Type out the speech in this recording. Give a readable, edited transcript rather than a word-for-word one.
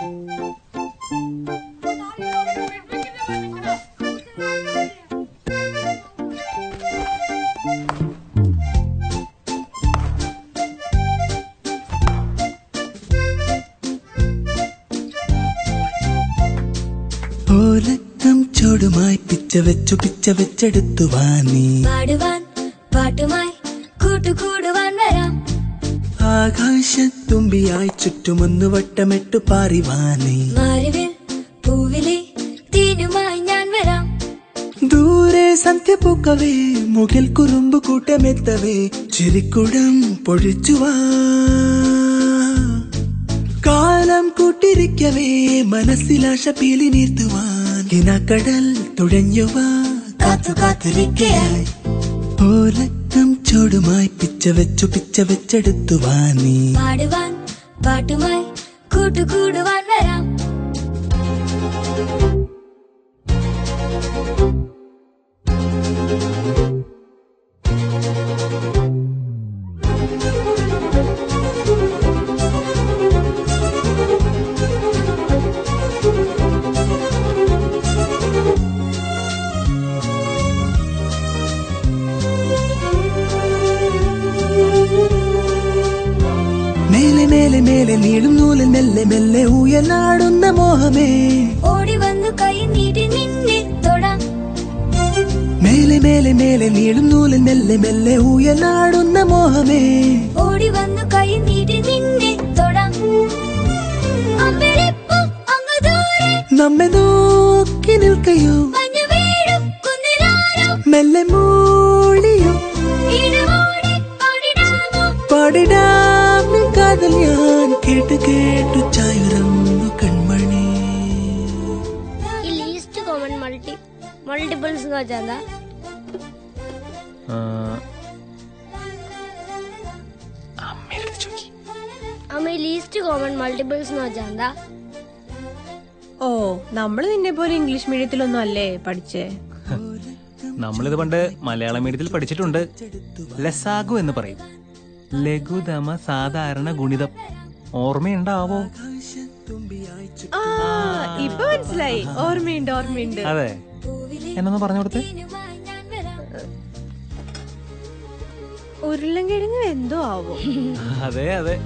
ഓലക്കം ചോടുമായി പിച്ച വെച്ചെടുത്തു വാനീ പാടുവാൻ പാട്ടുമായി കൂട്ടുകൂടുവാൻ വരാം. ആകാശത്തുമ്പിയായി ചുറ്റുമൊന്നു വട്ടമിട്ടു പാറിവാനീ മാറിവിൽ പൂവിലെ തേനുമായി ഞാൻ വരാം. ദൂരെ സന്ധ്യ പൂക്കവേ മുകിൽ കുറുമ്പ് കൂട്ടമെത്തവേ ചിരിക്കുടം പൊഴിച്ചുവാ. കാലം കൂട്ടിരിക്കവേ മനസ്സിലാശ പീലി നീർത്തുവാൻ കിനാക്കടൽ തുഴഞ്ഞുവാ കാത്തു കാത്തിരിക്കയായി. ഓലക്കം ചോടുമായി പിച്ച വെച്ചെടുത്തു വാനീ പാടുവാൻ പാട്ടുമായി കൂട്ടുകൂടുവാൻ വരാം. മേലെ മേലെ മേലെ നീളും നൂലിൽ മെല്ലെ മെല്ലെ ഉയലാടുന്ന മോഹമേ ഓടി വന്നു കൈ നീട്ടി നിന്നെ തൊടാം. മേലെ മേലെ മേലെ നീളും നൂലിൽ മെല്ലെ മെല്ലെ ഉയലാടുന്ന മോഹമേ ഓടി വന്നു കൈ നീട്ടി നിന്നെ തൊടാം. അമ്പരപ്പും അങ്ങ് ദൂരെ നമ്മെ നോക്കി നിൽക്കയോ മഞ്ഞു വീഴും കുന്നിലാരോ മെല്ലെ മൂളിയോ ഈണമോടെ പാടിടാമോ. പാടിടാം നിൻ കാതൽ ഞാൻ കേട്ടു കേട്ടു ചായുറന്നു കൺമണി. ഈ ലീസ്റ്റ് കോമൺ മൾട്ടിപ്പിൾസ് എന്ന് വെച്ചാൽ എന്താ? അമ്മ ഈ ലീസ്റ്റ് കോമൺ മൾട്ടിപ്പിൾസ് എന്ന് വെച്ചാൽ എന്താ? ഓ, നമ്മള് നിന്നെ പോലെ ഇംഗ്ലീഷ് മീഡിയത്തിലൊന്നും അല്ലേ പഠിച്ചേ? നമ്മളിത് പണ്ട് മലയാളം മീഡിയത്തിൽ പഠിച്ചിട്ടുണ്ട്. ലസാഗു എന്ന് പറയും. ലഘുതമ സാധാരണ ഗുണിതം. ഓർമ്മയുണ്ടാവോ? ആ, ഇപ്പൊ മനസ്സിലായി. ഓർമ്മയുണ്ട്. അതെ, എന്നൊന്ന് പറഞ്ഞു കൊടുത്തേ. ഉരുളൻകിഴങ്ങ് എന്തോ ആവോ? അതെ.